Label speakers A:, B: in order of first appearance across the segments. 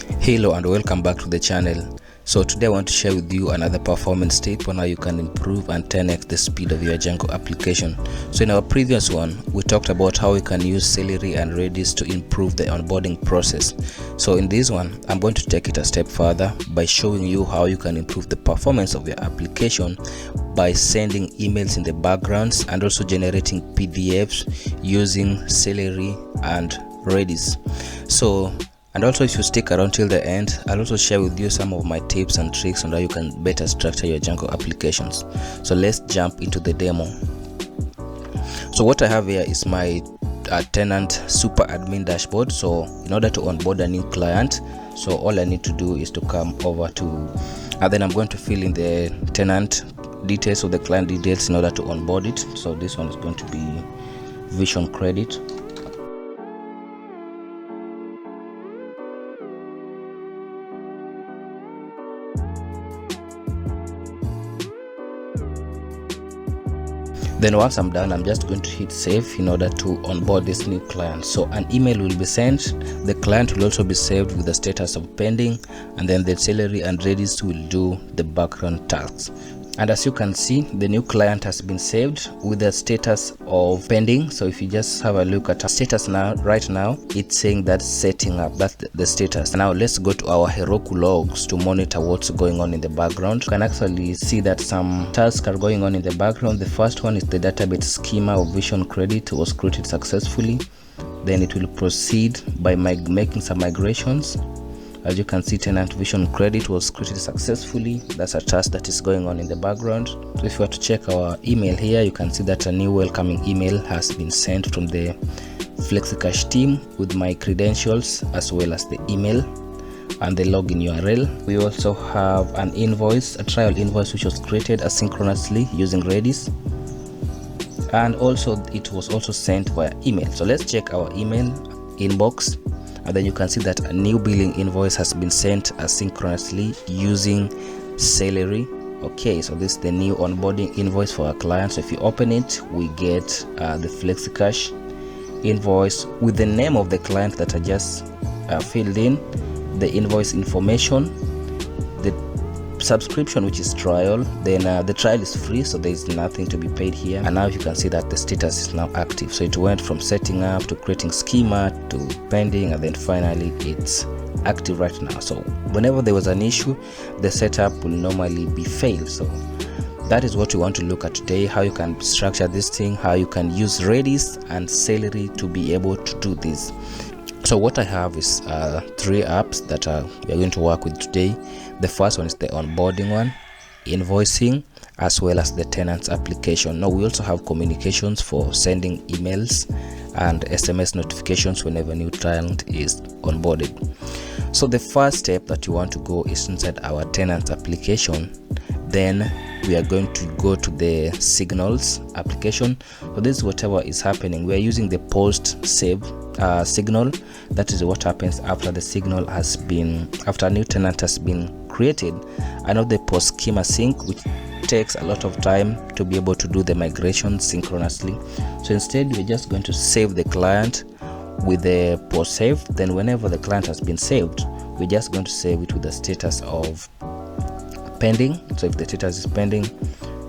A: Hello and welcome back to the channel. So today I want to share with you another performance tip on how you can improve and 10x the speed of your Django application. So in our previous one, we talked about how we can use Celery and Redis to improve the onboarding process. So in this one, I'm going to take it a step further by showing you how you can improve the performance of your application by sending emails in the backgrounds and also generating PDFs using Celery and Redis. And also, if you stick around till the end, I'll also share with you some of my tips and tricks on how you can better structure your Django applications. So let's jump into the demo. So what I have here is my tenant super admin dashboard. So in order to onboard a new client, so all I need to do is to come over to, and then I'm going to fill in the tenant details or the client details in order to onboard it. So this one is going to be Vision Credit. Then once I'm done, I'm just going to hit save in order to onboard this new client. So an email will be sent, the client will also be saved with the status of pending, and then the Celery and Redis will do the background tasks. And as you can see, the new client has been saved with the status of pending. So if you just have a look at our status now, right now, it's saying that setting up, that's the status. Now let's go to our Heroku logs to monitor what's going on in the background. You can actually see that some tasks are going on in the background. The first one is the database schema of Vision Credit was created successfully. Then it will proceed by making some migrations. As you can see, tenant Vision Credit was created successfully. That's a task that is going on in the background. So if you were to check our email here, you can see that a new welcoming email has been sent from the FlexiCash team with my credentials as well as the email and the login URL. We also have an invoice, a trial invoice which was created asynchronously using Redis. And also it was also sent via email. So let's check our email inbox. And then you can see that a new billing invoice has been sent asynchronously using Celery. Okay, so this is the new onboarding invoice for our client. So if you open it, we get the FlexiCash invoice with the name of the client that I just filled in, the invoice information, the subscription which is trial, then the trial is free, so there is nothing to be paid here. And now you can see that the status is now active. So it went from setting up to creating schema to pending, and then finally it's active right now. So whenever there was an issue, the setup will normally be failed. So that is what we want to look at today, how you can structure this thing, how you can use Redis and Celery to be able to do this. So what I have is 3 apps that we are going to work with today. The first one is the onboarding one, invoicing, as well as the tenants application. Now we also have communications for sending emails and SMS notifications whenever a new client is onboarded. So the first step that you want to go is inside our tenants application. Then we are going to go to the signals application. So this is whatever is happening. We are using the post save signal. That is what happens after the signal has been, after a new tenant has been created. I know the post schema sync, which takes a lot of time to be able to do the migration synchronously. So instead, we're just going to save the client with the post save. Then whenever the client has been saved, we're just going to save it with the status of pending. So if the status is pending,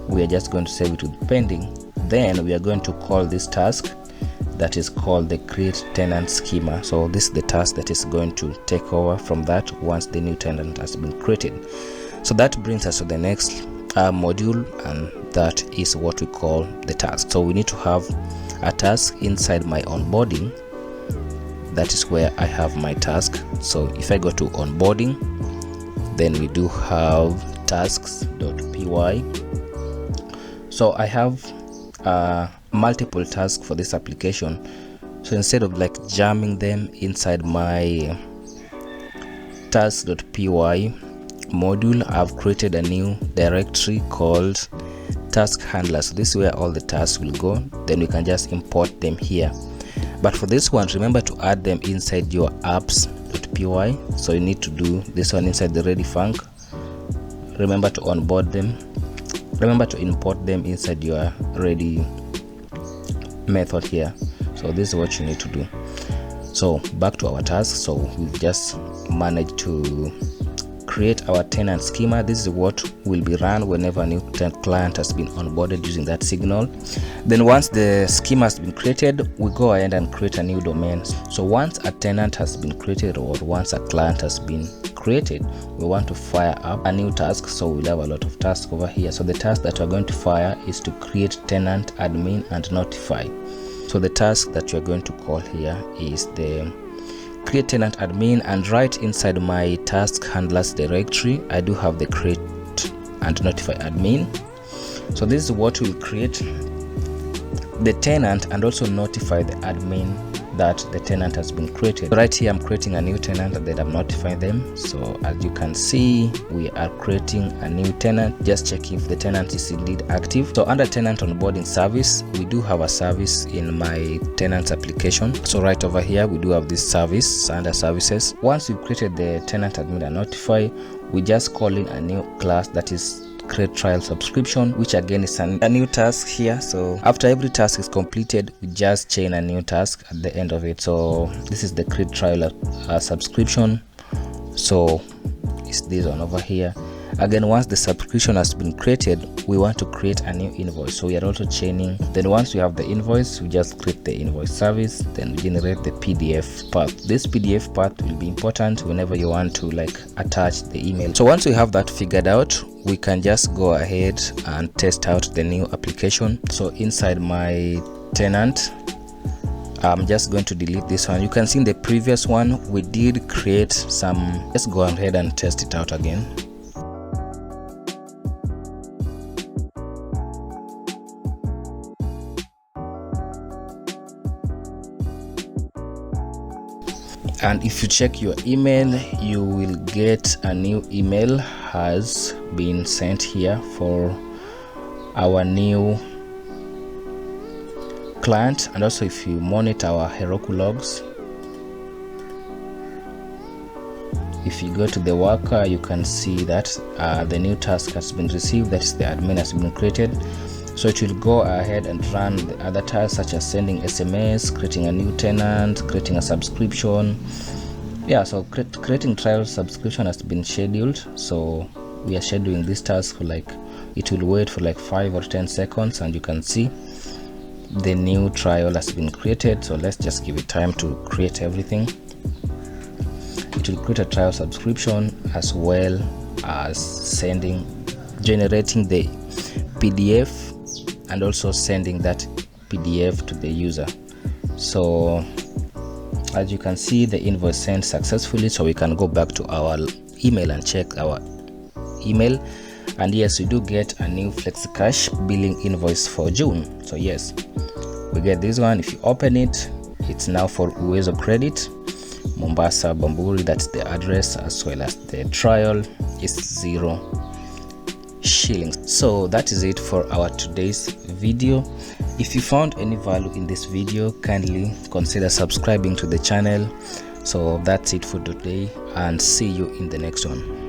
A: we are just going to save it with pending. Then we are going to call this task that is called the create tenant schema. So this is the task that is going to take over from that once the new tenant has been created. So that brings us to the next module, and that is what we call the task. So we need to have a task inside my onboarding. That is where I have my task. So if I go to onboarding, then we do have tasks.py. So I have multiple tasks for this application. So instead of like jamming them inside my tasks.py module, I've created a new directory called task handler. So this is where all the tasks will go. Then we can just import them here. But for this one, remember to add them inside your apps.py. So you need to do this one inside the ready func. Remember to onboard them. Remember to import them inside your ready method here. So this is what you need to do. So back to our task. So we've just managed to create our tenant schema. This is what will be run whenever a new client has been onboarded using that signal. Then once the schema has been created, we go ahead and create a new domain. So once a tenant has been created, or once a client has been created, we want to fire up a new task. So we'll have a lot of tasks over here. So the task that we're going to fire is to create tenant admin and notify. So the task that you're going to call here is the create tenant admin, and right inside my task handlers directory, I do have the create and notify admin. So this is what will create the tenant and also notify the admin that the tenant has been created. Right here I'm creating a new tenant and then I'm notifying them. So as you can see, we are creating a new tenant, just checking if the tenant is indeed active. So under tenant onboarding service, we do have a service in my tenants application. So right over here we do have this service under services. Once we've created the tenant admin and notify, we just call in a new class that is create trial subscription, which again is a new task here. So after every task is completed, we just chain a new task at the end of it. So this is the create trial subscription. So it's this one over here. Again, once the subscription has been created, we want to create a new invoice. So we are also chaining. Then once we have the invoice, we just create the invoice service. Then we generate the PDF path. This PDF path will be important whenever you want to attach the email. So once we have that figured out, we can just go ahead and test out the new application. So inside my tenant, I'm just going to delete this one. You can see in the previous one, we did create some. Let's go ahead and test it out again. And if you check your email, you will get a new email has been sent here for our new client. And also if you monitor our Heroku logs, if you go to the worker, you can see that the new task has been received, that is the admin has been created. So it will go ahead and run the other tasks such as sending SMS, creating a new tenant, creating a subscription. Yeah, so creating trial subscription has been scheduled. So we are scheduling this task for it will wait for 5 or 10 seconds, and you can see the new trial has been created. So let's just give it time to create everything. It will create a trial subscription as well as generating the PDF and also sending that PDF to the user. So as you can see, the invoice sent successfully. So we can go back to our email and check our email, and yes, we do get a new FlexiCash billing invoice for June. So yes, we get this one. If you open it, it's now for Uwezo Credit, Mombasa, Bamburi. That's the address, as well as the trial is 0 shillings. So that is it for our today's video. If you found any value in this video, kindly consider subscribing to the channel. So that's it for today, and see you in the next one.